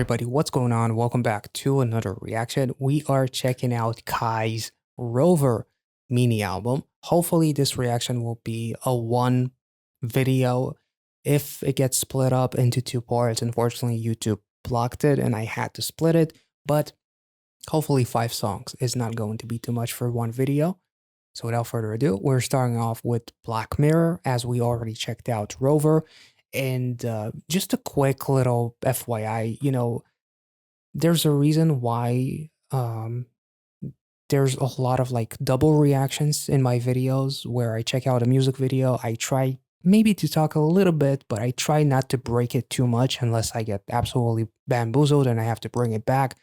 everybody, what's going on? Welcome back to another reaction. We are checking out Kai's Rover mini album. Hopefully this reaction will be a one video. If it gets split up into two parts, unfortunately YouTube blocked it and I had to split it, but hopefully 5 songs is not going to be too much for one video. So without further ado, we're starting off with Black Mirror, as we already checked out Rover. And just a quick little FYI, there's a reason why there's a lot of like double reactions in my videos where I check out a music video. I try maybe to talk a little bit, but I try not to break it too much unless I get absolutely bamboozled and I have to bring it back.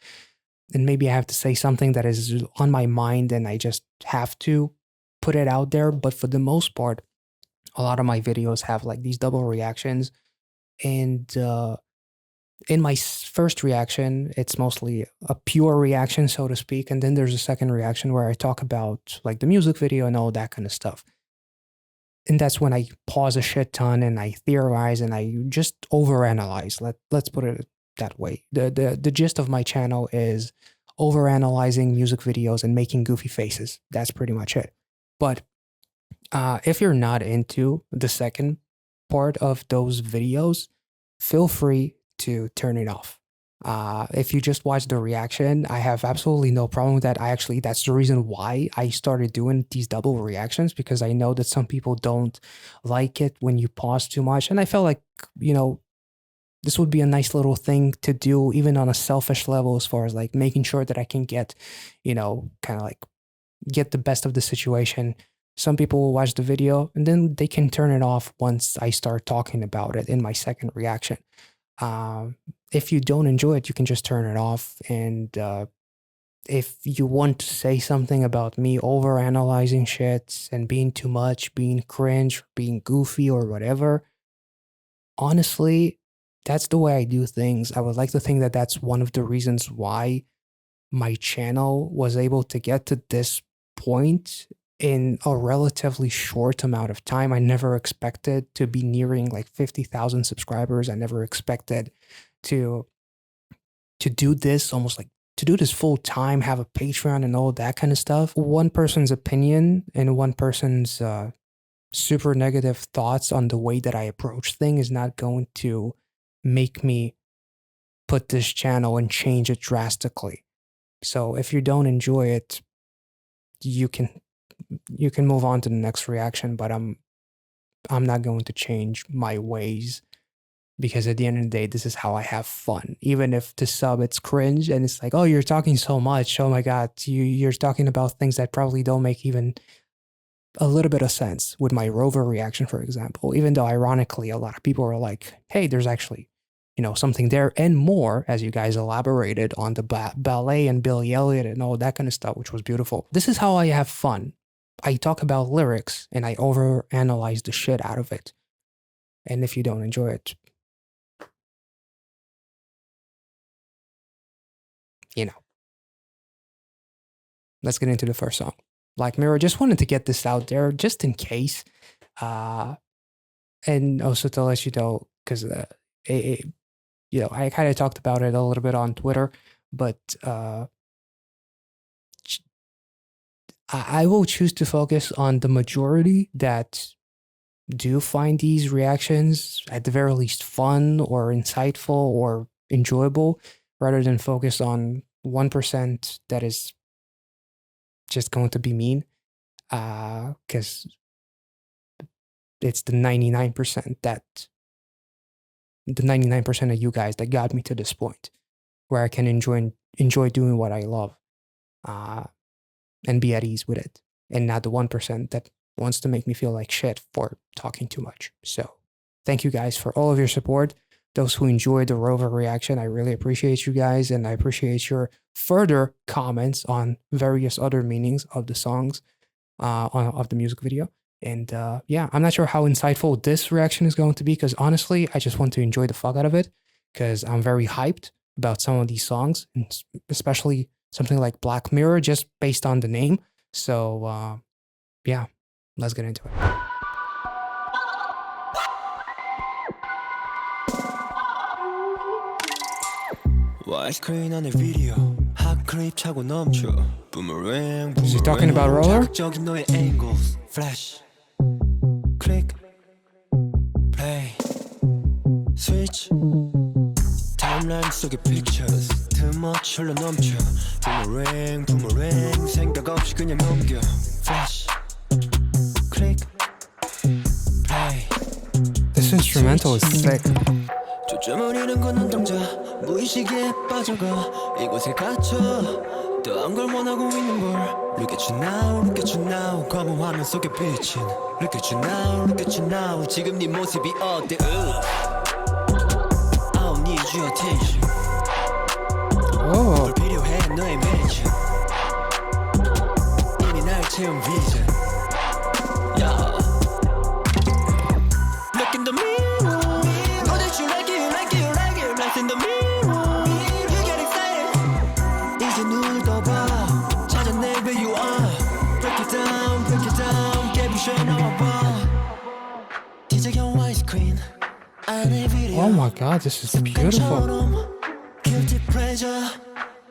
And maybe I have to say something that is on my mind and I just have to put it out there. But for the most part, a lot of my videos have like these double reactions. And in my first reaction, it's mostly a pure reaction, so to speak. And then there's a second reaction where I talk about like the music video and all that kind of stuff. And that's when I pause a shit ton and I theorize and I just overanalyze. Let's put it that way. The gist of my channel is overanalyzing music videos and making goofy faces. That's pretty much it. But if you're not into the second part of those videos, feel free to turn it off. If you just watch the reaction, I have absolutely no problem with that. That's the reason why I started doing these double reactions, because I know that some people don't like it when you pause too much. And I felt like, this would be a nice little thing to do, even on a selfish level, as far as like making sure that I can get, kind of like get the best of the situation. Some people will watch the video and then they can turn it off once I start talking about it in my second reaction. If you don't enjoy it, you can just turn it off. And if you want to say something about me overanalyzing shit and being too much, being cringe, being goofy or whatever, honestly, that's the way I do things. I would like to think that that's one of the reasons why my channel was able to get to this point in a relatively short amount of time. I never expected to be nearing like 50,000 subscribers. I never expected to do this to do this full time, have a Patreon and all that kind of stuff. One person's opinion and one person's super negative thoughts on the way that I approach things is not going to make me put this channel and change it drastically. So if you don't enjoy it, you can move on to the next reaction, but I'm not going to change my ways, because at the end of the day, this is how I have fun. Even if to sub it's cringe and it's like, oh, you're talking so much, oh my god, you're talking about things that probably don't make even a little bit of sense. With my Rover reaction, for example, even though ironically a lot of people are like, hey, there's actually something there and more, as you guys elaborated on the ballet and Billy Elliot and all that kind of stuff, which was beautiful. This is how I have fun. I talk about lyrics and I overanalyze the shit out of it. And if you don't enjoy it, let's get into the first song. Black Mirror. Just wanted to get this out there just in case. And also to let you know, because I kind of talked about it a little bit on Twitter, but I will choose to focus on the majority that do find these reactions at the very least fun or insightful or enjoyable, rather than focus on 1% that is just going to be mean, because it's the 99% of you guys that got me to this point where I can enjoy doing what I love, and be at ease with it, and not the 1% that wants to make me feel like shit for talking too much. So thank you guys for all of your support. Those who enjoyed the Rover reaction, I really appreciate you guys, and I appreciate your further comments on various other meanings of the songs, of the music video. And yeah, I'm not sure how insightful this reaction is going to be, because honestly, I just want to enjoy the fuck out of it, because I'm very hyped about some of these songs, and especially something like Black Mirror, just based on the name. So yeah, let's get into it. 와이스크린 안에 비디오 핫크립 차고 넘쳐 부메랑 Is he talking about Rover? 자극적인 너의 angles flash click play switch 타임라인 속의 pictures too much 흘러 넘쳐 부메랑 생각 없이 그냥 넘겨 flash click play This instrumental is sick. 초점을 잃은 건 남자 무의식에 빠져가 이곳에 갇혀 더 안 걸 원하고 있는 걸 Look at you now, look at you now 검은 화면 속에 비친 Look at you now, look at you now 지금 네 모습이 어때 I don't need your attention Oh. 불필요해 너의 mention 이미 날 채운 vision yeah. Look in the mirror Know that you like it, you like it, you like it Lights in the mirror You get excited 이제 눈을 떠봐 찾아내 where you are Break it down 깨부셔 나와봐 디저형 아이스크림 안에 비디오 Oh my god, this is beautiful. Guilty pleasure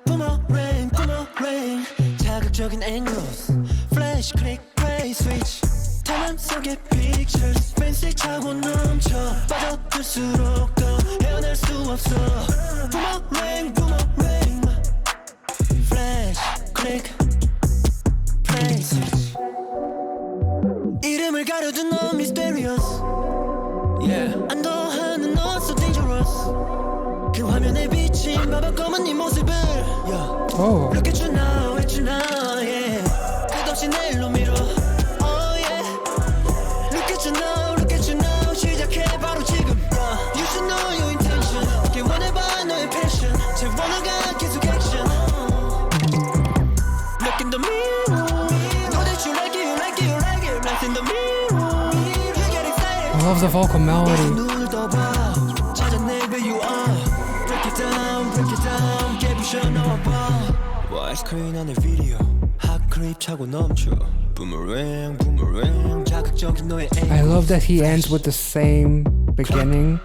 Boomerang 자극적인 angles Flash, click, play, switch 타임 속의 pictures Fancy 차고 넘쳐 빠져들수록 더 헤어날 수 없어 Boomerang Flash, click, play, switch 이름을 가려둔 넌 mysterious Yeah 안도하는 넌 so dangerous 그 화면에 비친 바보 검은 네 모습을 yeah. Oh. Look at you now, yeah. 끝없이 내일로 밀어 Oh yeah Look at you now 시작해 바로 지금 yeah. You should know your intention 개원해봐 너의 passion 재원화가 계속 action Look in the mirror Know that you like it, you like it, you like it Lights in the mirror You get excited I love the vocal melody. 눈을 떠봐 찾아내 where you are Break it down 깨부셔 나와봐 와이스크린 안에 비디오 핫크립 차고 넘쳐 부메랑 자극적인 너의 I love that he ends with the same beginning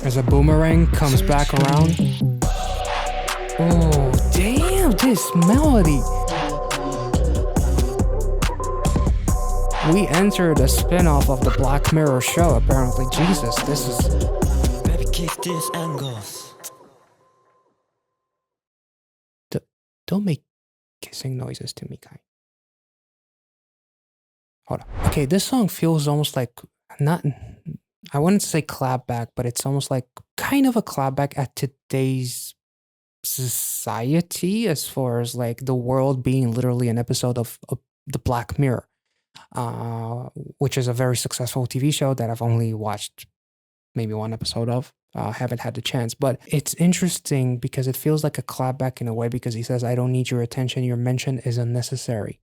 as a boomerang comes back around. Oh, damn, this melody. We entered a spin-off of the Black Mirror show, apparently. Jesus, this is... Baby kiss these angles Don't make kissing noises to me, Kai. Hold on. Okay, this song feels almost like not... I wouldn't say clapback, but it's almost like kind of a clapback at today's society as far as like the world being literally an episode of the Black Mirror, which is a very successful TV show that I've only watched maybe one episode of. Haven't had the chance, but it's interesting because it feels like a clapback in a way because he says, I don't need your attention. Your mention is unnecessary.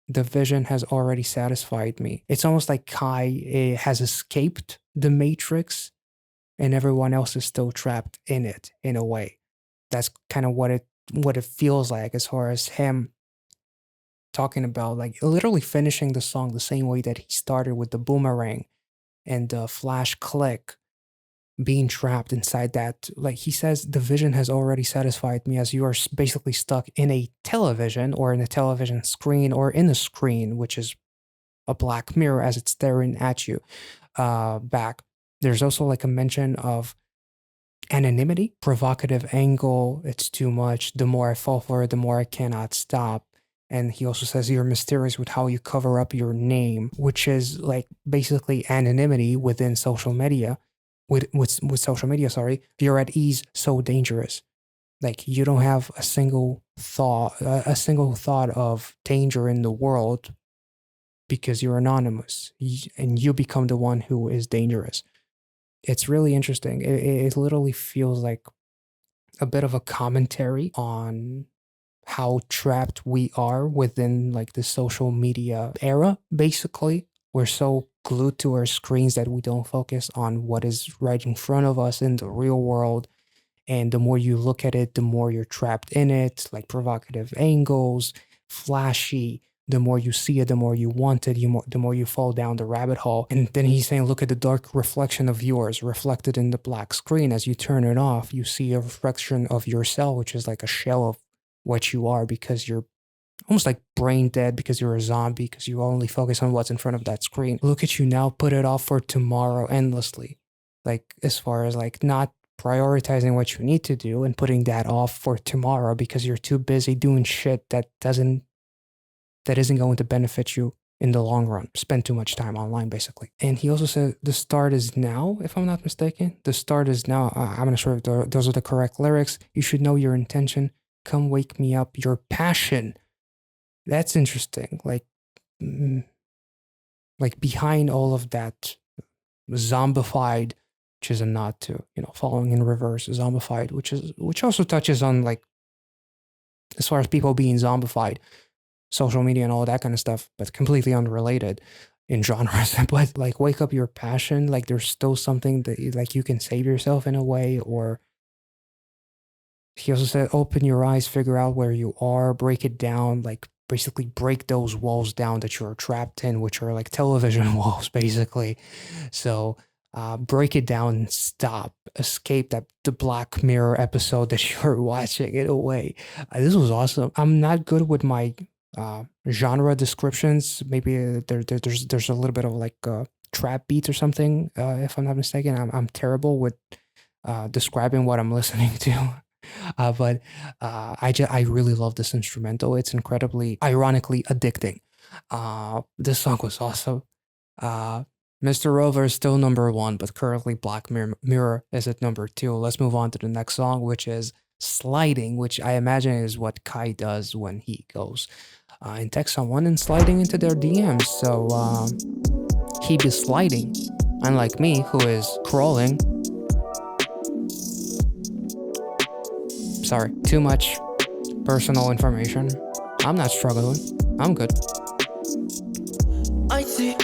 The vision has already satisfied me. It's almost like Kai has escaped the Matrix and everyone else is still trapped in it in a way. That's kind of what it feels like as far as him talking about like literally finishing the song the same way that he started with the boomerang and the flash click, being trapped inside that. Like he says, the vision has already satisfied me as you are basically stuck in a television or in a television screen or in a screen, which is a black mirror as it's staring at you back. There's also like a mention of anonymity, provocative angle. It's too much. The more I fall for it, the more I cannot stop. And he also says you're mysterious with how you cover up your name, which is like basically anonymity within social media. With social media, sorry, you're at ease, so dangerous. Like you don't have a single thought of danger in the world because you're anonymous and you become the one who is dangerous. It's really interesting. It literally feels like a bit of a commentary on how trapped we are within like the social media era, basically. We're so glued to our screens that we don't focus on what is right in front of us in the real world. And the more you look at it, the more you're trapped in it, like provocative angles, flashy, the more you see it, the more you want it, the more you fall down the rabbit hole. And then he's saying, look at the dark reflection of yours reflected in the black screen. As you turn it off, you see a reflection of yourself, which is like a shell of what you are, because you're almost like brain dead, because you're a zombie, because you only focus on what's in front of that screen. Look at you now, put it off for tomorrow endlessly. Like, as far as like not prioritizing what you need to do and putting that off for tomorrow because you're too busy doing shit that isn't going to benefit you in the long run. Spend too much time online, basically. And he also said, the start is now, if I'm not mistaken. The start is now. I'm not sure if those are the correct lyrics. You should know your intention. Come wake me up, your passion. That's interesting. Like behind all of that zombified, which is a nod to, following in reverse, zombified, which also touches on, like, as far as people being zombified, social media and all that kind of stuff, but completely unrelated in genres. But like, wake up your passion. Like, there's still something that you can save yourself in a way. Or he also said, open your eyes, figure out where you are, break it down, like basically break those walls down that you're trapped in, which are like television walls, basically. So break it down and stop. Escape the Black Mirror episode that you're watching in a way. This was awesome. I'm not good with my genre descriptions. Maybe there's a little bit of like trap beats or something, if I'm not mistaken. I'm terrible with describing what I'm listening to. But I really love this instrumental. It's incredibly, ironically addicting. This song was awesome. Mr. Rover is still number 1, but currently Black Mirror is at number 2. Let's move on to the next song, which is Sliding, which I imagine is what Kai does when he goes and texts someone and sliding into their DMs. So he be sliding, unlike me, who is crawling. Sorry, too much personal information. I'm not struggling. I'm good. I see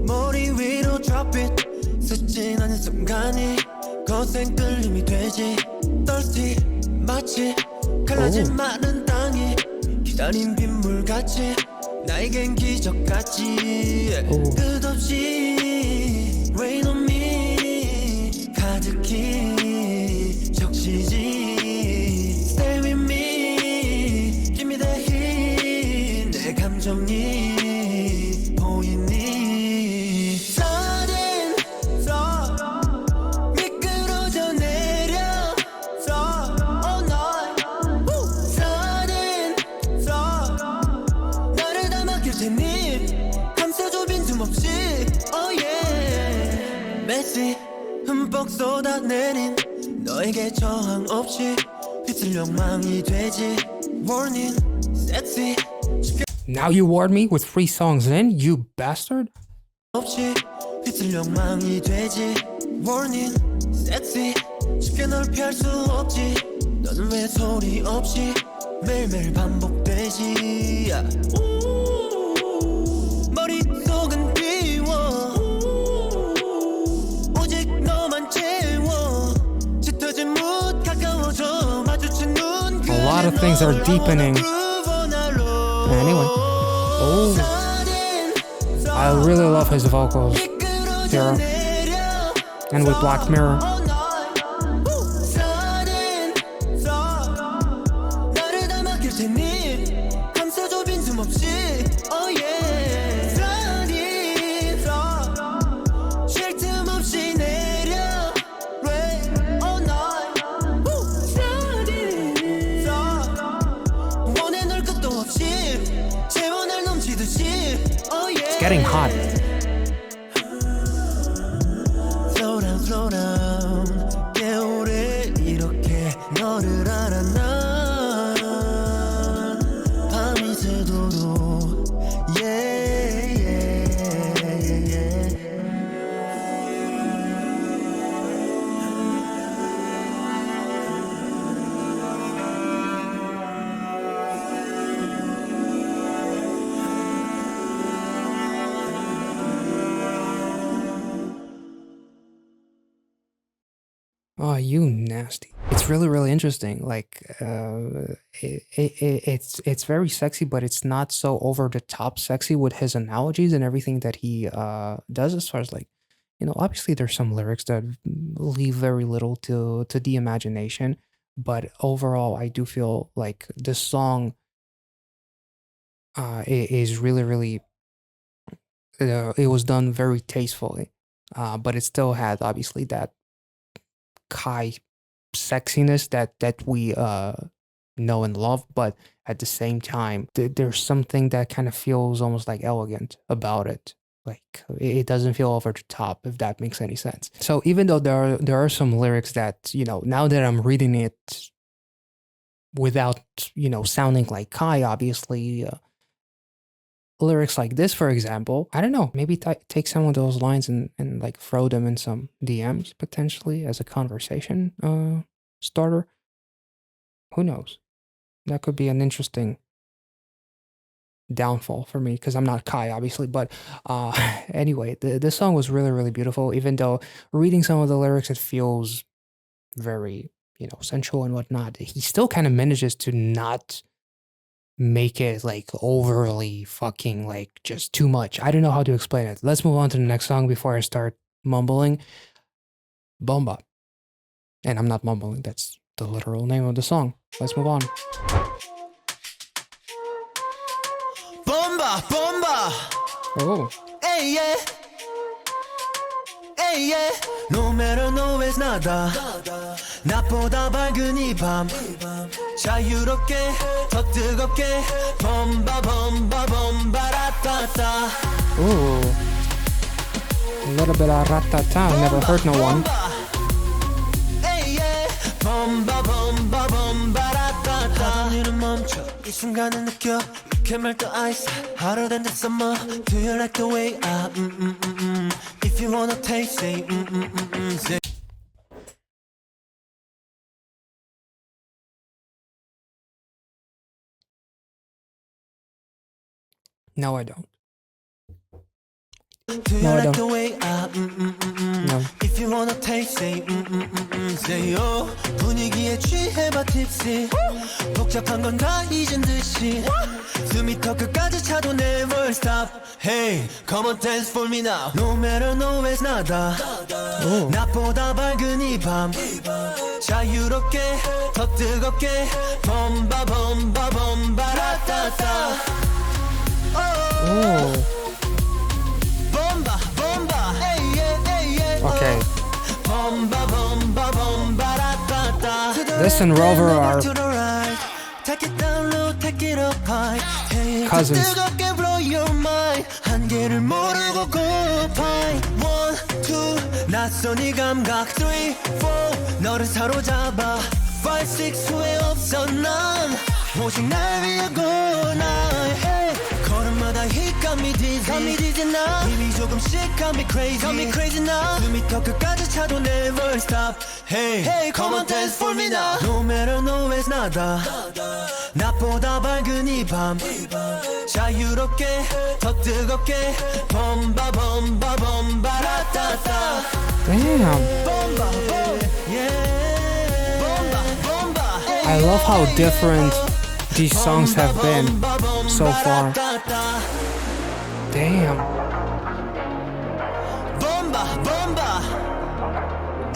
머리 위로 drop it 스친 않은 순간이 거센 끌림이 되지 thirsty 마치 갈라진 마른 땅이 기다린 빗물같이 나에겐 기적같이 끝없이 rain on me 가득히 적시지 stay with me give me the hit 내 감정이 보이니 Sliding flow 미끄러져 내려서 all night Sliding flow 나를 다 맡길 테니 감싸줘 빈틈없이 oh yeah messy 흠뻑 쏟아내린 너에게 저항 없이 휘둘 욕망이 되지 warning sexy Now you warned me with 3 songs in, you bastard. 없이 휘둘 욕망이 되지 warning sexy 쉽게 널 피할 수 없지 너는 왜 소리 없이 매일매일 반복되지 머릿속은 비워 오직 너만 채워 짙어진 묻 가까워져 마주친 눈 A lot of things are deepening. Anyway, I really love his vocals here, and with Black Mirror. It's getting hot. Slow down, slow down. 꽤 오래 이렇게 너를 알아 난 밤이 새도록 yeah, yeah, yeah, yeah. Oh, you nasty. it's really really interesting. Like it's very sexy, but it's not so over the top sexy with his analogies and everything that he does. As far as like, you know, obviously there's some lyrics that leave very little to the imagination, but overall I do feel like this song is really really it was done very tastefully, but it still had obviously that Kai sexiness that we know and love, but at the same time there's something that kind of feels almost like elegant about it. Like it doesn't feel over the top, if that makes any sense. So even though there are some lyrics that, you know, now that I'm reading it without, you know, sounding like Kai, obviously, lyrics like this, for example, I don't know, maybe take some of those lines and like throw them in some DMs potentially as a conversation starter. Who knows? That could be an interesting downfall for me because I'm not Kai, obviously. But anyway, this song was really, really beautiful. Even though reading some of the lyrics, it feels very, you know, sensual and whatnot. He still kind of manages to not make it like overly fucking like just too much. I don't know how to explain it. Let's move on to the next song before I start mumbling. Bomba. And I'm not mumbling, that's the literal name of the song. Let's move on. Bomba, bomba. Oh. Hey yeah. Hey yeah. No matter nowhere's nada. 나보다 밝은 이 밤 자유롭게 더 뜨겁게 bomba bomba bomba ratata. Ooh. A little bit of ratata. Never hurt no one. Hey yeah. bomba bomba bomba ratata. 하던 일은 멈춰 이 순간을 느껴 You melt the ice hotter than the summer. Do you like the way I If you wanna taste say say. No, I don't. Do you No, I like don't. the way I No. If you wanna taste say say oh 분위기에 취해봐 tipsy 복잡한 건 다 잊은 듯이 숨이 더 끝까지 차도 never stop Hey come on dance for me now No matter nowhere's nada Ooh. 나보다 밝은 이 밤 자유롭게 더 뜨겁게 bomba bomba bomba ratata Ooh. bomba bomba hey yeah hey yeah Okay. bomba bomba bomba ratata This and Rover are Take it down low, take it up high. Hey, cousins. 뜨겁게 blow your mind. 한계를 모르고 고파이. 1, 2, 낯선 이 감각. 3, 4, 너를 사로잡아. 5, 6, 후회 없어 난. 오직 날 위해 go now. Hey, 걸음마다 he got me dizzy. Got me dizzy now. 이미 조금씩 got me crazy. Got me crazy now. 숨이 더 끝까지 차도 never stop. Hey, hey, come on dance for me now. No matter nowhere's nada. 나보다 밝은 이 밤 자유롭게 더 뜨겁게 bomba bomba bomba ratata Damn. bomba yeah bomba bomba I love how different these songs have been so far. Damn. bomba bomba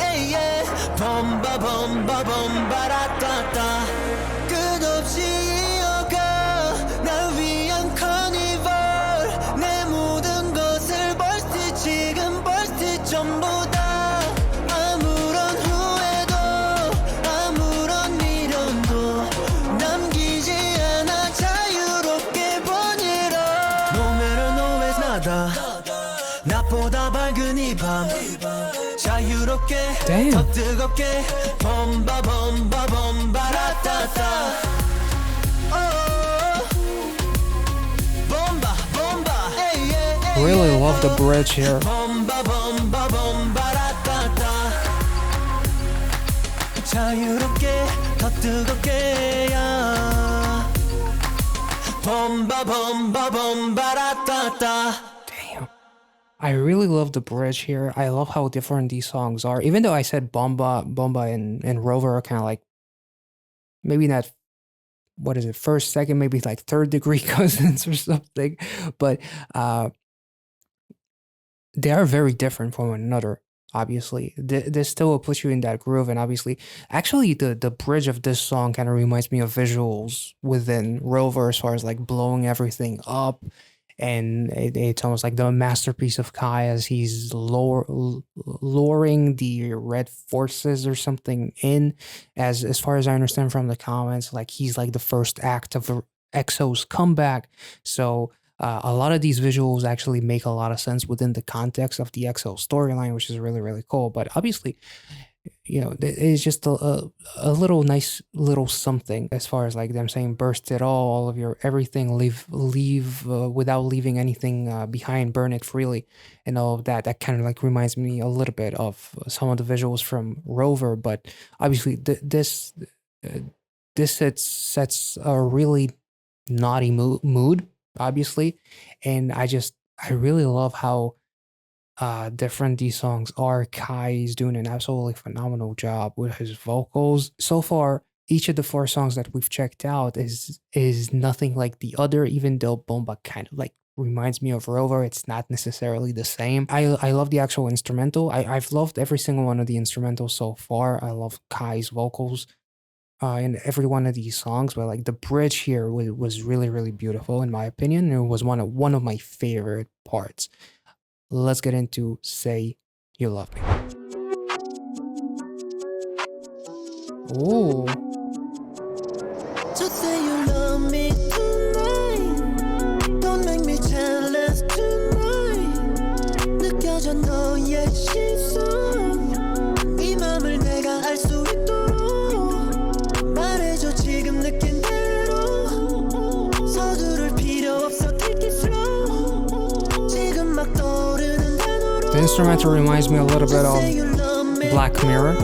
hey yeah bomba bomba bomba ratata 끝없이 이어가 날 위한 카니발 내 모든 것을 벌써 지금 벌써 전부 다 아무런 후회도 아무런 미련도 남기지 않아 자유롭게 보내라 No matter nowhere's nada 나보다 밝은 이 밤 자유롭게 Damn. 더 뜨겁게 bomba bomba bomba ratata oh bomba bomba hey yeah hey Really love the bridge here. bomba bomba bomba ratata 자유롭게 더 뜨겁게 야 bomba bomba bomba ratata Damn. I really love the bridge here. I love how different these songs are. Even though I said Bomba and Rover are kind of like maybe not, what is it, first, second, maybe like third degree cousins or something, but they are very different from one another. Obviously, this still will put you in that groove, and obviously, actually, the bridge of this song kind of reminds me of visuals within Rover, as far as like blowing everything up, and it's almost like the masterpiece of Kai as he's luring the red forces or something in. As far as I understand from the comments, like he's like the first act of the EXO's comeback, so a lot of these visuals actually make a lot of sense within the context of the EXO storyline, which is really, really cool. But obviously, it's just a little nice little something as far as like them saying burst it all of your everything, leave without leaving anything behind, burn it freely, and all of that. That kind of like reminds me a little bit of some of the visuals from Rover. But obviously, this sets a really naughty mood, obviously, and I really love how different these songs are. Kai is doing an absolutely phenomenal job with his vocals so far. Each of the 4 songs that we've checked out is nothing like the other, even though Bomba kind of like reminds me of Rover. It's not necessarily the same. I love the actual instrumental. I've loved every single one of the instrumentals so far. I love Kai's vocals in every one of these songs, but like the bridge here was really, really beautiful in my opinion. It was one of my favorite parts. Let's get into Say You Love Me. Ooh. Just say you love me tonight. Don't make me jealous tonight. 느껴져 너의 시선. 이 맘을 내가 알 수 있도록 말해줘 지금 느낀 대로. 서두를 필요 없어 take it slow. 지금 막 떠오르는 단어로. The instrumental reminds me a little bit of Black Mirror.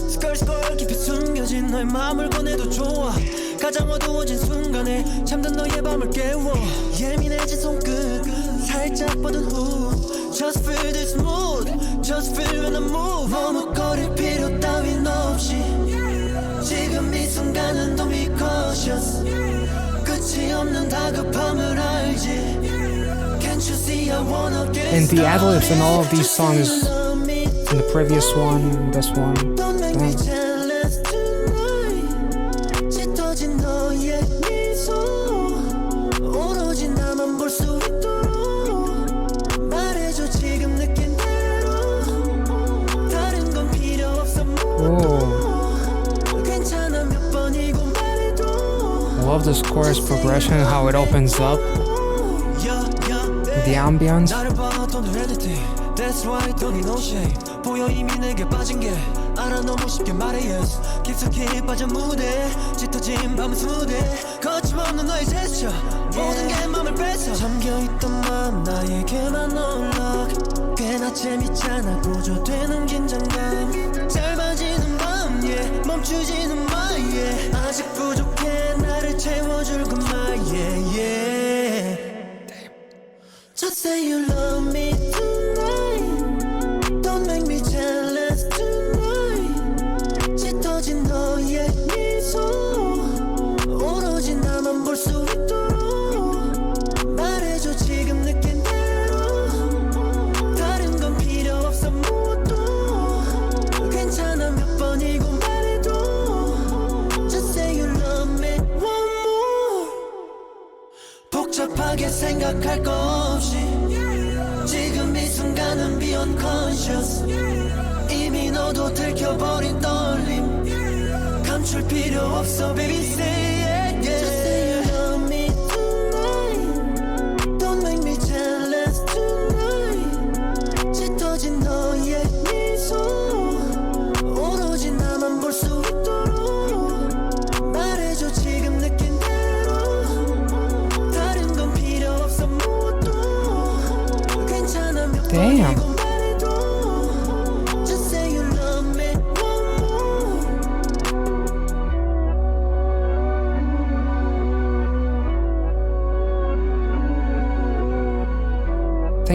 스컬스컬 깊이 숨겨진 너의 마음을 꺼내도 좋아. 가장 어두워진 순간에 잠든 너의 밤을 깨워. 예민해진 손끝 살짝 뻗은 후. Just feel this mood. Just feel when I move. 머뭇거릴 필요 따윈 없이 지금 이 순간은 don't be cautious. 끝이 없는 다급함을 알지. Can't you see I wanna get And the ad-libs in all of these songs, in the previous one, this one. Don't make me jealous tonight. 짙어진 너의 미소. 오로지 나만 볼 수 있도록 말해줘 지금 느낀 대로. 다른 건 필요 없어 모두. 괜찮아 몇 번이고 말해도. I love this chorus progression, how it opens up. The ambience. 나를 봐 don't do anything. That's why don't need no shame. 보여 이미 내게 빠진 게 알아 너무 쉽게 말해 yes. 깊숙이 빠져 무대 짙어진 밤은 수대 거침없는 너의 제스처 모든 게 맘을 뺏어 잠겨있던 마음 나에게만 연락 꽤나 재밌잖아 보조되는 긴장감 짧아지는 밤 yeah. 멈추지는 마 yeah. 아직 부족해 나를 채워줄 그말 yeah, yeah. Just say you love me tonight. Don't make me jealous tonight. 짙어진 너의 미소. 오로지 나만 볼 수 있도록 말해줘 지금 느낀 대로. 다른 건 필요 없어 모두. 괜찮아 몇 번이고 말해도. Just say you love me one more. 복잡하게 생각할 거 없이 지금 이 순간은 beyond conscious. 이미 너도 들켜버린 떨림 감출 필요 없어 baby say it yeah. Just say you love me tonight. Don't make me jealous tonight. 짙어진 너의 미소. 오로지 나만 볼 수 있도록 말해줘 지금 느낀 대로. 다른 건 필요 없어 모두. 괜찮아 몇 Damn. 번이고 말해도. Just say you love me one more.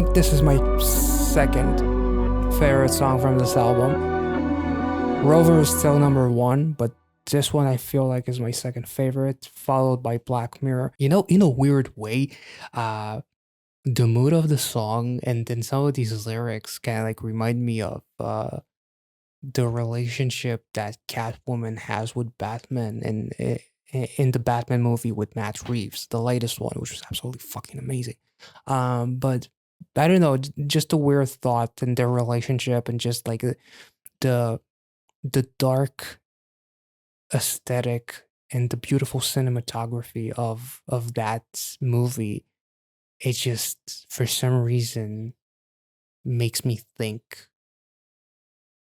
think this is my second favorite song from this album. Rover is still number one, but this one I feel like is my second favorite, followed by Black Mirror. You know, in a weird way, the mood of the song and then some of these lyrics kind of like remind me of the relationship that Catwoman has with Batman in the Batman movie with Matt Reeves, the latest one, which was absolutely fucking amazing. But I don't know, just a weird thought in their relationship and just like the dark aesthetic and the beautiful cinematography of that movie. It just for some reason makes me think.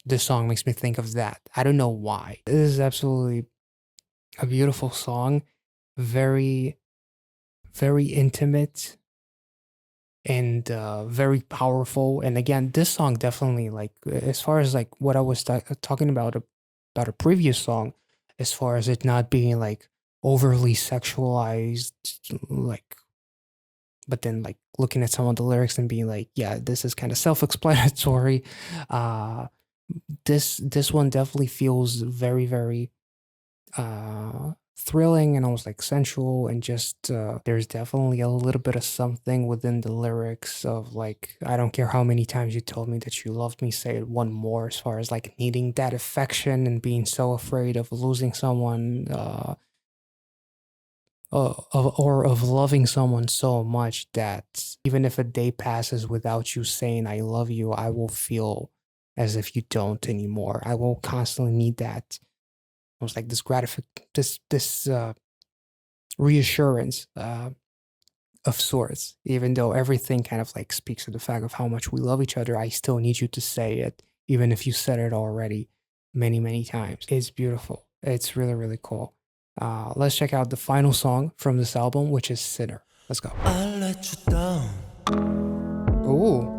This song makes me think of that. I don't know why. This is absolutely a beautiful song, very, very intimate and very powerful. And again, this song definitely, like, as far as like what I was talking about a previous song, as far as it not being like overly sexualized, like, but then like looking at some of the lyrics and being like, yeah, this is kind of self-explanatory. This one definitely feels very, very thrilling and almost like sensual, and just there's definitely a little bit of something within the lyrics of like, I don't care how many times you told me that you loved me, say it one more, as far as like needing that affection and being so afraid of losing someone, or of loving someone so much that even if a day passes without you saying I love you, I will feel as if you don't anymore. I will constantly need that. It was like this reassurance of sorts. Even though everything kind of like speaks to the fact of how much we love each other, I still need you to say it, even if you said it already many, many times. It's beautiful. It's really, really cool. Let's check out the final song from this album, which is Sinner. Let's go. I'll let you down. Ooh.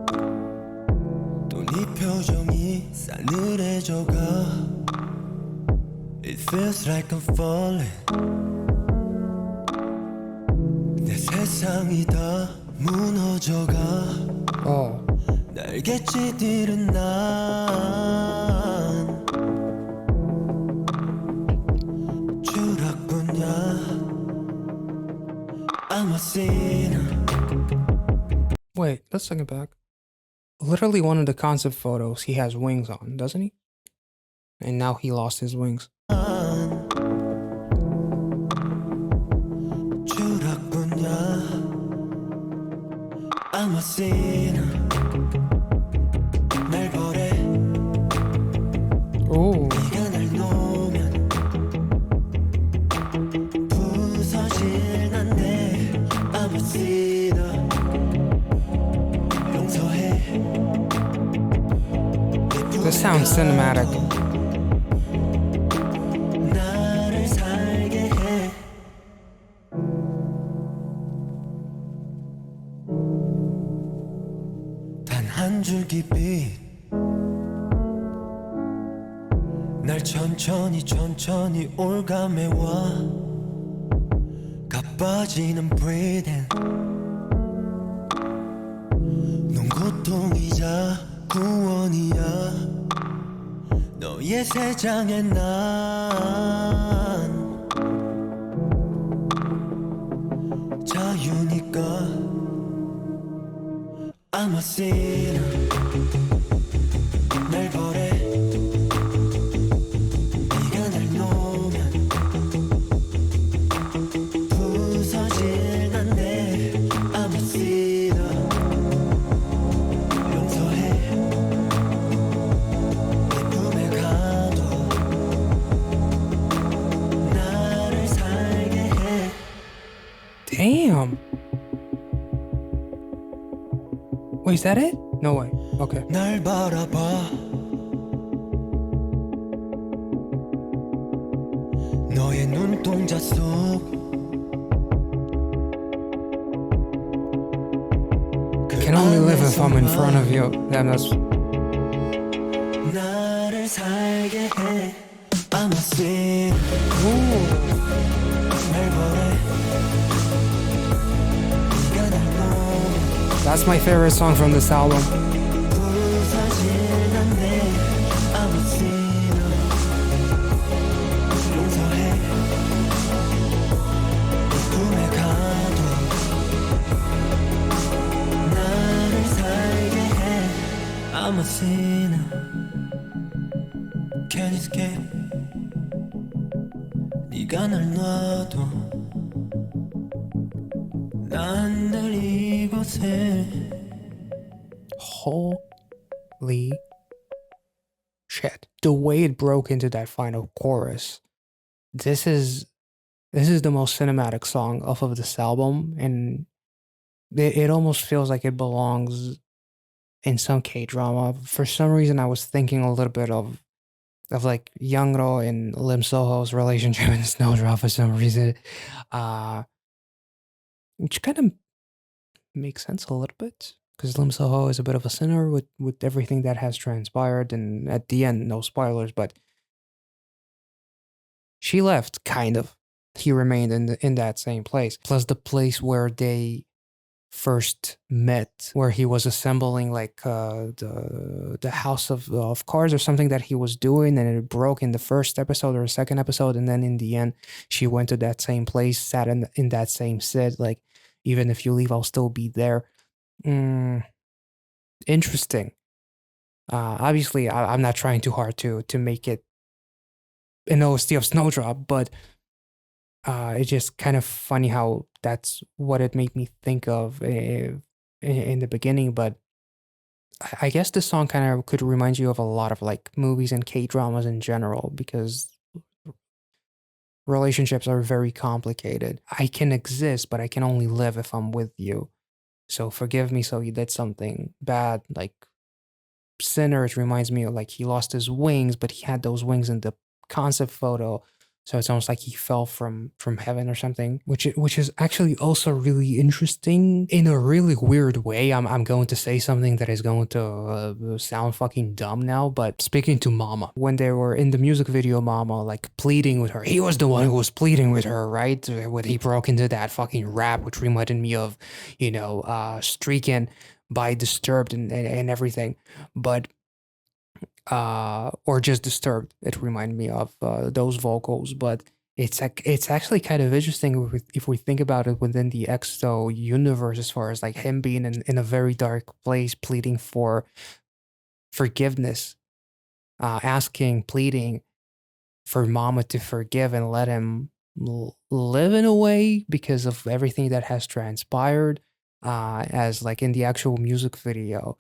또 네 표정이 싸늘해져가. It feels like I'm falling. 내 세상이 다 무너져가. Oh. 날갯짓 잃은 난 I'm a sinner. Wait, let's take it back. Literally one of the concept photos, he has wings on, doesn't he? And now he lost his wings. I'm a sinner. 날 버래. Ooh. 네가 날 놓으면 부서질 난데 I'm a sinner. 용서해. This sounds cinematic. 나를 살게 해. 단 한 줄기 빛 날 천천히 천천히 올가매와 가빠지는 breathing 넌 고통이자 구원이야 너의 세상에 난 자유니까 I'm a sinner 날 버래 네가 날 놓으면 부서질 난데 I'm a sinner 용서해 내 품에 가둬 나를 살게 해 Damn. Wait, is that it? No way. Okay. 날 바라봐 너의 눈동자 속 Can only live if I'm in front of you. Damn, that's. 나를 살게 해 I'm a sinner 날 버래 네가 날 놓으면 That's my favorite song from this album. 부서지는데 아무 신호 용서해 품에 가도 나를 살게 해 아무 신호 Can't escape 네가 날 놔도 난 늘 이곳에 Holy shit. The way it broke into that final chorus. This is the most cinematic song off of this album, and it almost feels like it belongs in some K-drama. For some reason I was thinking a little bit of like Youngro and Lim Soho's relationship in Snowdrop for some reason. Which kind of makes sense a little bit. Because Lim Soho is a bit of a sinner with everything that has transpired, and at the end, no spoilers, but she left, kind of. He remained in that same place. Plus the place where they first met, where he was assembling like the house of cards or something that he was doing, and it broke in the first episode or second episode, and then in the end, she went to that same place, sat in that same sit, like, even if you leave, I'll still be there. Interesting. Obviously, I'm not trying too hard to make it an OST of Snowdrop, but it's just kind of funny how that's what it made me think of in the beginning. But I guess this song kind of could remind you of a lot of like movies and K-dramas in general, because relationships are very complicated. I can exist, but I can only live if I'm with you. So forgive me, so you did something bad, like Sinner. It reminds me of like he lost his wings, but he had those wings in the concept photo. So it's almost like he fell from heaven or something, which is actually also really interesting in a really weird way. I'm going to say something that is going to sound fucking dumb now, but speaking to Mama, when they were in the music video, Mama like pleading with her, he was the one who was pleading with her, right? When he broke into that fucking rap, which reminded me of, Streaking by Disturbed and everything, but or just Disturbed. It reminded me of those vocals, but it's actually kind of interesting if we think about it within the EXO universe, as far as like him being in a very dark place, pleading for forgiveness, pleading for Mama to forgive and let him live in a way because of everything that has transpired, as like in the actual music video.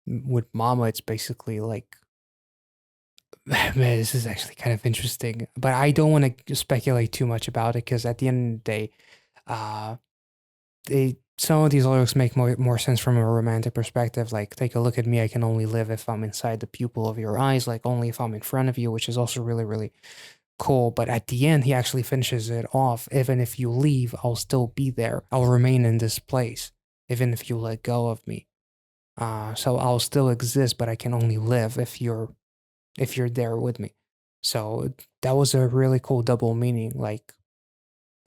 With Mama, it's basically like, man, this is actually kind of interesting, but I don't want to speculate too much about it, because at the end of the day, some of these lyrics make more sense from a romantic perspective. Like, take a look at me, I can only live if I'm inside the pupil of your eyes, like only if I'm in front of you, which is also really, really cool. But at the end, he actually finishes it off. Even if you leave, I'll still be there. I'll remain in this place, even if you let go of me. So I'll still exist, but I can only live if you're there with me. So that was a really cool double meaning. Like,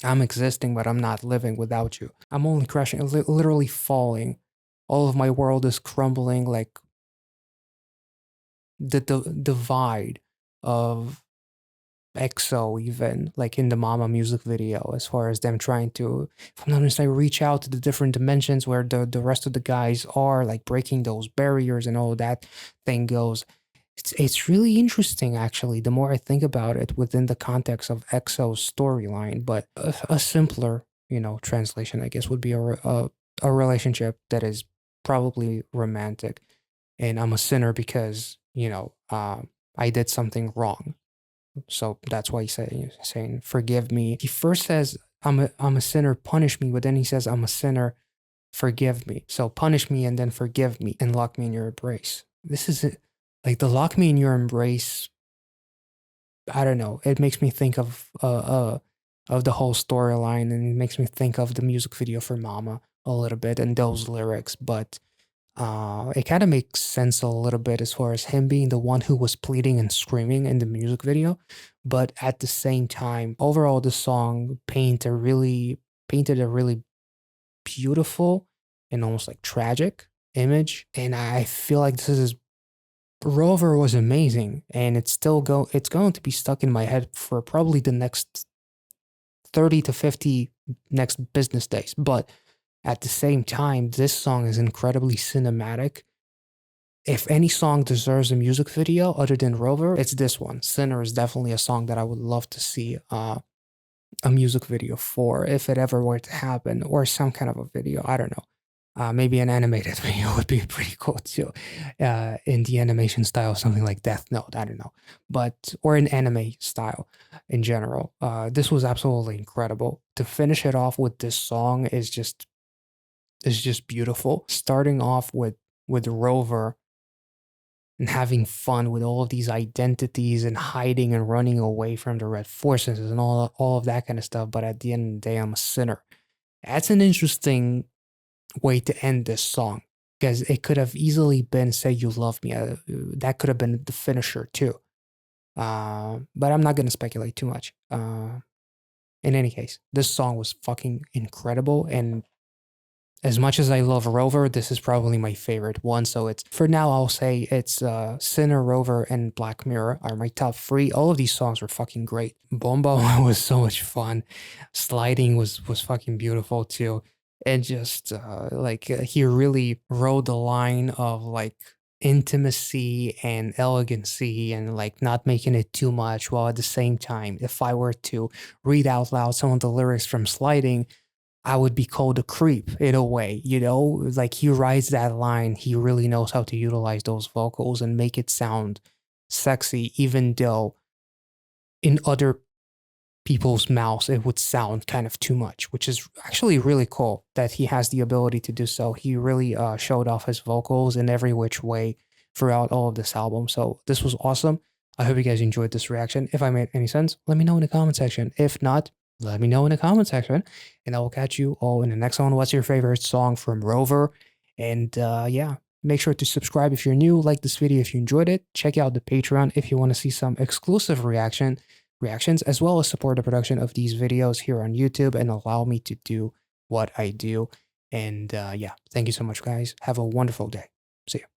I'm existing, but I'm not living without you. I'm only crashing, literally falling. All of my world is crumbling. Like the divide of EXO, even like in the Mama music video, as far as them trying to, if I'm not mistaken, reach out to the different dimensions where the rest of the guys are, like breaking those barriers and all that thing goes. It's really interesting, actually, the more I think about it within the context of EXO's storyline. But a simpler, translation, I guess, would be a relationship that is probably romantic, and I'm a sinner because I did something wrong. So that's why he's saying forgive me. He first says I'm a sinner, punish me, but then he says I'm a sinner, forgive me. So punish me and then forgive me and lock me in your embrace. This is it. Like, the lock me in your embrace, I don't know. It makes me think of the whole storyline, and it makes me think of the music video for Mama a little bit and those lyrics. But it kind of makes sense a little bit as far as him being the one who was pleading and screaming in the music video. But at the same time, overall, the song paints a really painted a really beautiful and almost like tragic image. And I feel like this is Rover was amazing, and it's going to be stuck in my head for probably the next 30 to 50 next business days. But at the same time, this song is incredibly cinematic. If any song deserves a music video other than Rover, it's this one. Sinner is definitely a song that I would love to see a music video for if it ever were to happen, or some kind of a video. I don't know. Maybe an animated video would be pretty cool too, in the animation style, something like Death Note. I don't know, but or an anime style in general. This was absolutely incredible. To finish it off with this song is just beautiful. Starting off with Rover and having fun with all of these identities and hiding and running away from the Red Forces and all of that kind of stuff. But at the end of the day, I'm a sinner. That's an interesting way to end this song, because it could have easily been "Say You Love Me." That could have been the finisher too. But I'm not going to speculate too much. In any case, this song was fucking incredible, and as much as I love Rover, this is probably my favorite one. So it's, for now, I'll say it's Sinner, Rover, and Black Mirror are my top three. All of these songs were fucking great. Bomba was so much fun. Sliding was fucking beautiful too. And just he really rode the line of like intimacy and elegancy and like not making it too much, while at the same time, if I were to read out loud some of the lyrics from Sliding, I would be called a creep in a way, you know? Like, he rides that line. He really knows how to utilize those vocals and make it sound sexy, even though in other people's mouths it would sound kind of too much, which is actually really cool that he has the ability to do so. He really showed off his vocals in every which way throughout all of this album. So this was awesome. I hope you guys enjoyed this reaction. If I made any sense, let me know in the comment section. If not, let me know in the comment section, and I will catch you all in the next one. What's your favorite song from Rover? And yeah, make sure to subscribe if you're new, like this video if you enjoyed it, check out the Patreon if you want to see some exclusive reactions, as well as support the production of these videos here on YouTube and allow me to do what I do. And yeah, thank you so much, guys. Have a wonderful day. See ya.